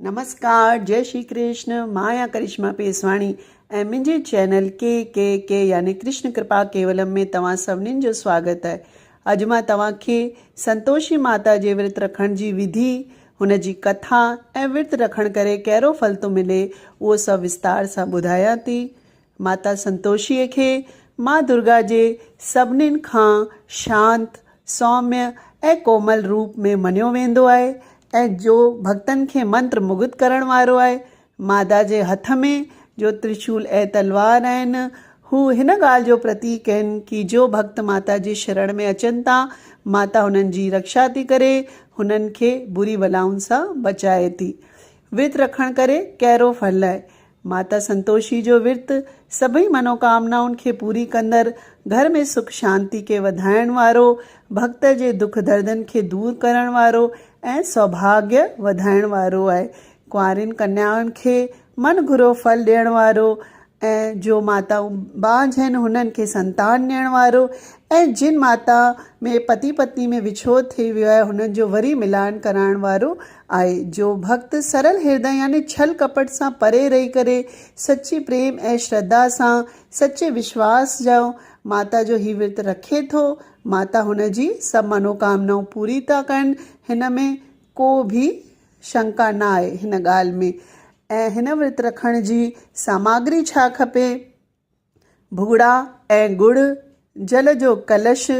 नमस्कार, जय श्री कृष्ण। माया करिश्मा पेसवाणी ऐं मुंहिंजे चैनल के यानी कृष्ण कृपा केवलम में तव्हां सभिनीनि जो स्वागत आहे। अॼु मां तव्हांखे संतोषी माता जे विर्त रखण जी विधि, हुन जी कथा ऐं विर्त रखण करे कहिड़ो फल थो मिले उहो सभु विस्तार सां ॿुधायां थी। माता संतोषीअ खे मां दुर्गा जे सभिनीनि खां शांत, सौम्य ऐं कोमल रूप में मञियो वेंदो आहे ऐं जो भक्तनि खे मंत्र मुग्ध करण वारो आहे। माता जे हथ में जो त्रिशूल ऐं तलवार आहिनि, हू हिन ॻाल्हि जो प्रतीक आहिनि कि जो भक्त माता जी शरण में अचनि था, माता हुननि जी रक्षा थी करे, हुननि खे बुरी बलाउनि सां बचाए थी। विर्त रखण करे कहिड़ो फल आहे? माता संतोषी जो विर्त सभई मनोकामनाउनि खे पूरी कंदड़, घर में सुख शांति खे वधाइण वारो, भक्त जे दुख दर्दनि खे दूर करण वारो ऐं सौभाग्य वधाइण वारो आहे। कुंवारिन कन्याउनि खे मन घुरो फल ॾियण वारो ऐं जो माताऊं बांझ आहिनि हुननि खे संतान ॾियण वारो ऐं जिन माता में पति पत्नी में विछोड़ थी वियो आहे हुननि जो वरी मिलान कराइण वारो आहे। जो भक्त सरल हृदय यानी छल कपट सां परे रही करे सच्ची प्रेम ऐं श्रद्धा सां सच्चे विश्वास जो माता जो ही विर्त रखे थो, माता हुन जी सभु मनोकामनाऊं पूरी था कनि। हिन में को भी शंका न आहे हिन ॻाल्हि में। ऐं हिन विर्त रखण जी सामग्री छा खपे? भुॻड़ा ऐं गुड़, जल जो कलश,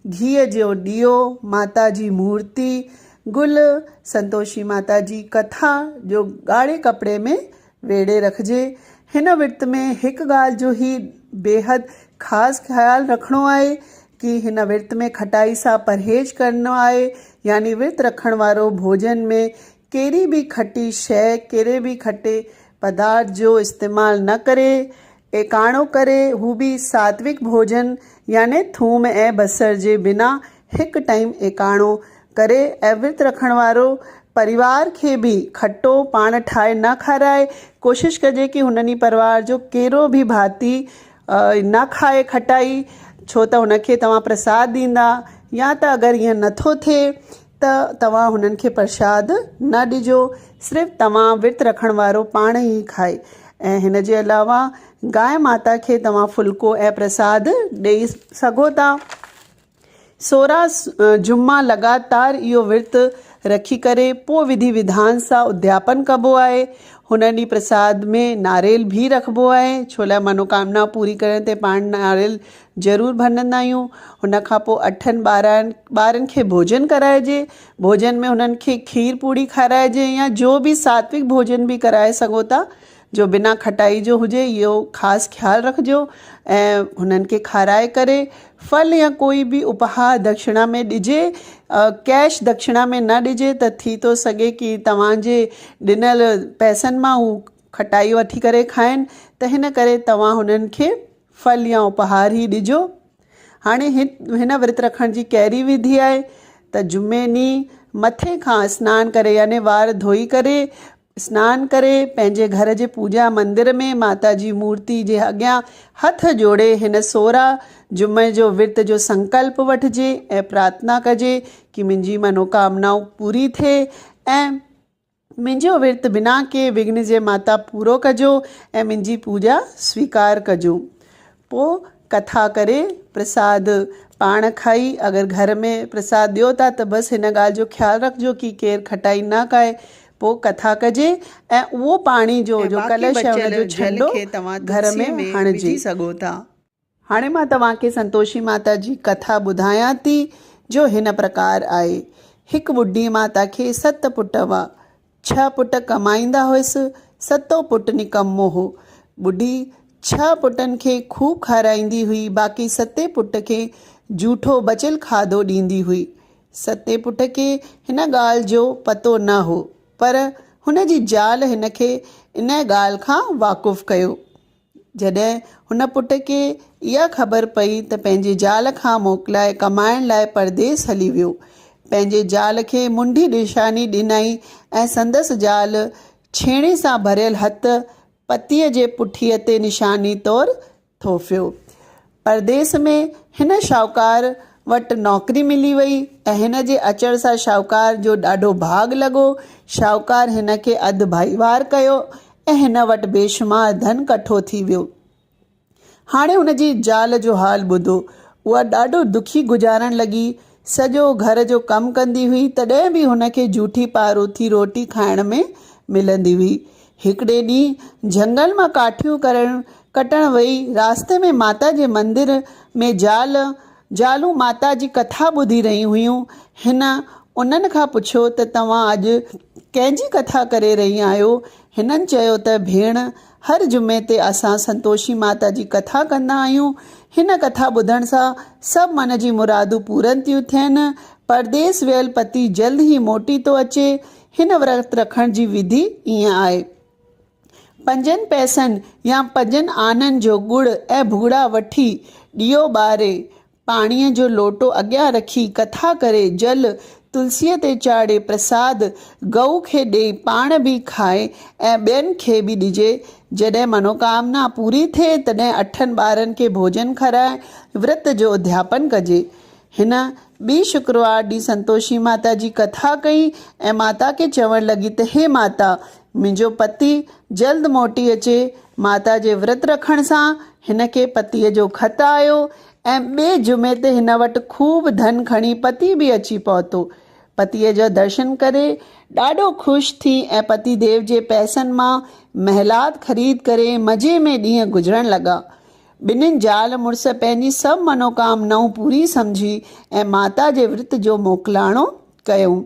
घीअ जो ॾीओ, माता जी मूर्ति, गुल, संतोषी माता जी कथा जो ॻाढ़े कपिड़े में वेड़े रखिजे। हिन विर्त में हिकु ॻाल्हि जो ही बेहद ख़ासि ख़्यालु रखिणो आहे कि हिन विर्त में खटाई सां परहेज करिणो आहे, यानी विर्त रखण वारो भोजन में कहिड़ी बि खटी शइ, कहिड़े बि खटे पदार्थ जो इस्तेमालु न करे, एकाणो करे, हू बि सात्विक भोजन यानी थूम ऐं बसर जे बिना हिकु टाइम एकाणो करे ऐं विर्त रखण वारो परिवार खे बि खटो पाण ठाहे न खाराए। कोशिशि कजे कि हुननि परिवार जो कहिड़ो बि भाती न खाए खटाई, छो त हुनखे तव्हां प्रसाद ॾींदा, या त अगरि ईअं नथो थिए त तव्हां हुननि खे प्रसाद न ॾिजो, सिर्फ़ु तव्हां विर्त रखण वारो पाण ई खाए। ऐं हिन जे अलावा गांइ माता खे तव्हां फुल्को ऐं प्रसाद ॾेई सघो था। 16 जुम्मा लगातार इहो विर्त रखी करे पोइ विधि विधान सां उद्यापन कबो आहे। हुन ॾींहुं प्रसाद में नारेल भी रखिबो आहे, छो लाइ मनोकामना पूरी करण ते पाण नारेल ज़रूरु भञंदा आहियूं। हुन खां पोइ 8 ॿारनि खे भोजन कराइजे। भोजन में हुननि खे खीर पूड़ी खाराइजे या जो बि सात्विक भोजन बि कराए सघो था जो बिना खटाई जो हुजे, इहो ख़ासि ख़्यालु रखिजो। ऐं हुननि खे खाराए करे फल या कोई बि उपहार दक्षिणा में ॾिजे। कैश दक्षिणा में न ॾिजे त थी थो सघे कि तव्हांजे ॾिनल पैसनि मां हू खटाई वठी करे खाइनि, त हिन करे तव्हां हुननि खे फल या उपहार ई ॾिजो। हाणे हिन विर्त रखण जी कहिड़ी विधि आहे त जुमे ॾींहुं मथे खां सनानु करे यानी वार धोई करे सनानु करे पंहिंजे घर जे पूजा मंदिर में माता जी मूर्ति जे अॻियां हथ जोड़े हिन 16 जुमे जो विर्त जो संकल्प वठिजे ऐं प्रार्थना कजे कि मुंहिंजी मनोकामनाऊं पूरी थिए ऐं मुंहिंजो विर्त बिना के विघ्न जे माता पूरो कजो ऐं मुंहिंजी पूजा स्वीकार कजो। पोइ कथा करे प्रसाद पाण खाई, अगरि घर में प्रसाद ॾियो था त बसि हिन ॻाल्हि जो ख़्यालु रखिजो कि केरु खटाई न खाए। पोइ कथा कजे ऐं उहो पाणी जो कलश आहे जो छंडो तव्हां घर में हणिजी सघो था। हाणे मां तव्हांखे संतोषी माता जी कथा ॿुधायां थी जो हिन प्रकार आहे। हिकु ॿुढी माता खे 7 पुट हुआ। 6 पुट कमाईंदा हुअसि, 7 पुट निकम्मो हो। ॿुढी 6 पुटनि खे खूब खाराईंदी हुई, बाक़ी 7 पुट खे जूठो बचियल खाधो ॾींदी हुई। 7 पुट खे हिन ॻाल्हि जो पतो न हो, पर हुन जी ज़ाल हिन खे इन ॻाल्हि खां वाक़ुफ़ु कयो। जॾहिं हुन पुट खे इहा ख़बर पई त पंहिंजे ज़ाल खां मोकिलाए कमाइण लाइ परदेस हली वियो। पंहिंजे ज़ाल खे मुंडी निशानी ॾिनई ऐं संदसि ज़ाल छेणे सां भरियल हथ पतीअ जे पुठीअ ते निशानी तौरु थोपियो। परदेस में हिन शाहूकार वटि नौकरी मिली वई ऐं हिन जे अचण सां शाहूकार जो ॾाढो भाॻ लॻो। शाहूकार हिन खे अधु भाईवार कयो ऐं हिन वटि बेशुमार धन कठो थी वियो। हाणे हुन जी ज़ाल जो हाल ॿुधो। उहा ॾाढो दुखी गुज़ारण लॻी। सॼो घर जो कमु कंदी हुई, तॾहिं बि हुन खे झूठी पारोथी रोटी खाइण में मिलंदी हुई। हिकिड़े ॾींहुं झंगल मां काठियूं कटण वई। रास्ते में माता जे मंदिर में ज़ालूं माता जी कथा ॿुधी रहियूं हुयूं। हिन उन्हनि खां पुछियो त तव्हां अॼु कंहिंजी कथा करे रही आहियो? हिननि चयो त भेण, हर जुमे ते असां संतोषी माता जी कथा कंदा आहियूं। हिन कथा ॿुधण सां सभु मन जी मुरादूं पूरन थियूं थियनि। परदेस वियल पति जल्द ई मोटी थो अचे। हिन व्रत रखण जी विधि ईअं आहे। 5 पैसनि या 5 आननि जो गुड़ ऐं भुॻड़ा वठी ॾीओ ॿारे, पाणीअ जो लोटो अॻियां रखी कथा करे, जल तुलसीअ ते चाढ़े, प्रसाद गऊ खे ॾेई, पाण बि खाए ऐं ॿियनि खे बि ॾिजे। जॾहिं मनोकामना पूरी थिए तॾहिं 8 ॿारनि खे भोजन खाराए व्रत जो उद्यापन कजे। हिन ॿी शुक्रवार ॾींहुं संतोषी माता जी कथा कई ऐं माता खे चवणु लॻी त हे माता, मुंहिंजो पति जल्द मोटी अचे। माता जे व्रत रखण सां हिन खे पतीअ जो ख़त आयो ऐं ॿिए जुमे ते हिन वटि खूब धन खणी पति बि अची पहुतो। पतीअ जा दर्शन करे ॾाढो ख़ुशि थी ऐं पति देव जे पैसनि मां महलात ख़रीद करे मज़े में ॾींहं गुज़रण लॻा। ॿिन्हिनि ज़ाल मुड़ुस पंहिंजी सभु मनोकामनाऊं पूरी सम्झी ऐं माता जे व्रत जो मोकिलाणो कयूं।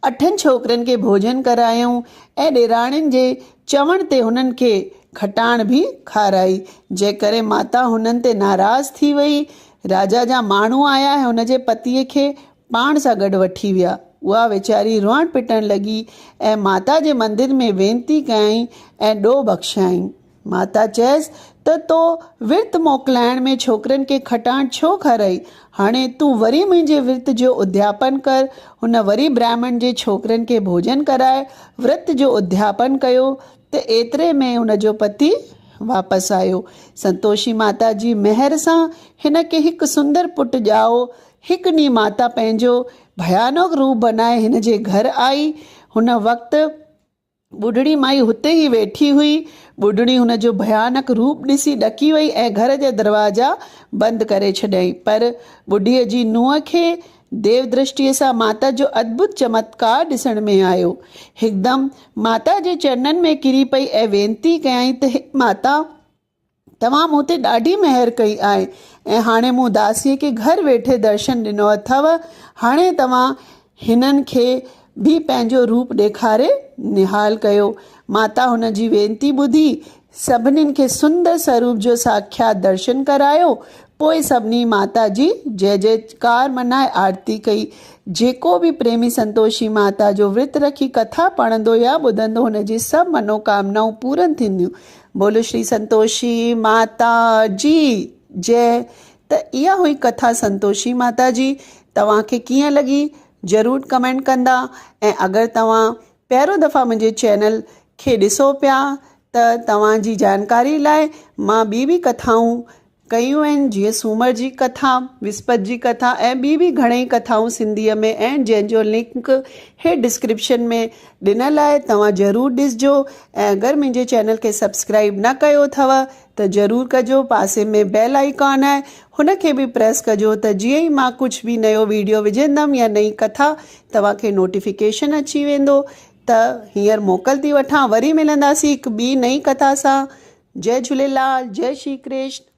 8 छोकिरनि खे भोजन करायूं ऐं ॾेराणियुनि जे चवण ते हुननि खे खटाण बि खाराई, जंहिं करे माता हुननि ते नाराज़ थी वई। राजा जा माण्हू आया ऐं हुन जे पतीअ खे पाण सां गॾु वठी विया। उहा वीचारी रोअण पिटण लॻी ऐं माता जे मंदिर में वेनती कयईं ऐं ॾोह बख़्शियाईं। माता चयसि त तो विर्त मोकिलाइण में छोकिरनि खे खटाण छो खाराई? हाणे तूं वरी मुंहिंजे विर्त जो उद्यापन कर। हुन वरी ब्राह्मण जे छोकिरनि खे भोजन कराए विर्त जो उद्यापन कयो त एतिरे में हुन जो पति वापसि आयो। संतोषी माता जी महिर सां हिन खे हिकु सुंदर पुटु ॼाओ। हिकु ॾींहुं माता पंहिंजो भयानक रूप बनाए हिन जे घर आई। हुन वक़्तु ॿुढड़ी माई हुते ई वेठी हुई। ॿुढड़ी हुन जो भयानक रूप ॾिसी ॾकी वई ऐं घर जा दरवाजा बंदि करे छॾियईं। पर ॿुढीअ जी नुंहं खे देव दृष्टिअ सां माता जो अद्भुत चमत्कार ॾिसण में आयो। हिकदमि माता जे चरणनि में किरी पई ऐं वेनती कयईं त हे माता, तव्हां मूं ते ॾाढी महिर कई आहे ऐं हाणे मूं दासीअ खे घर वेठे दर्शन ॾिनो अथव। हाणे तव्हां हिननि खे बि पंहिंजो रूप ॾेखारे निहाल कयो। माता हुन जी वेनती ॿुधी सभिनीनि खे सुंदर स्वरूप जो साक्षात दर्शन करायो। पोइ सभिनी माता जी जय जयकार मनाए आरती कई। जेको बि प्रेमी संतोषी माता जो विर्त रखी कथा पढ़ंदो या ॿुधंदो, हुन जी सभु मनोकामनाऊं पूरन थींदियूं। बोलो श्री संतोषी माता जी जय। त इहा हुई कथा संतोषी माता जी। तव्हांखे कीअं लॻी ज़रूरु कमेंट कंदा। ऐं अगरि तव्हां पहिरियों दफ़ा मुंहिंजे चैनल खे ॾिसो पिया त तव्हांजी जानकारी लाइ मां ॿी कथाऊं कयूं आहिनि, जीअं सूमर जी कथा, विस्पति जी कथा ऐं ॿी घणेई कथाऊं सिंधीअ में आहिनि, जंहिंजो लिंक हे डिस्क्रिप्शन में ॾिनल आहे। तव्हां ज़रूरु ॾिसजो। ऐं अगरि मुंहिंजे चैनल खे सब्सक्राइब न कयो अथव त ज़रूरु कजो। पासे में बेल आइकॉन आहे, हुन खे बि प्रेस कजो त जीअं ई मां कुझु बि नयो वीडियो विझंदमि या नई कथा तव्हांखे नोटिफिकेशन अची वेंदो। त हींअर मोकल थी वठां, वरी मिलंदासीं हिकु ॿी नई कथा सां। जय झूलेलाल, जय श्री कृष्ण।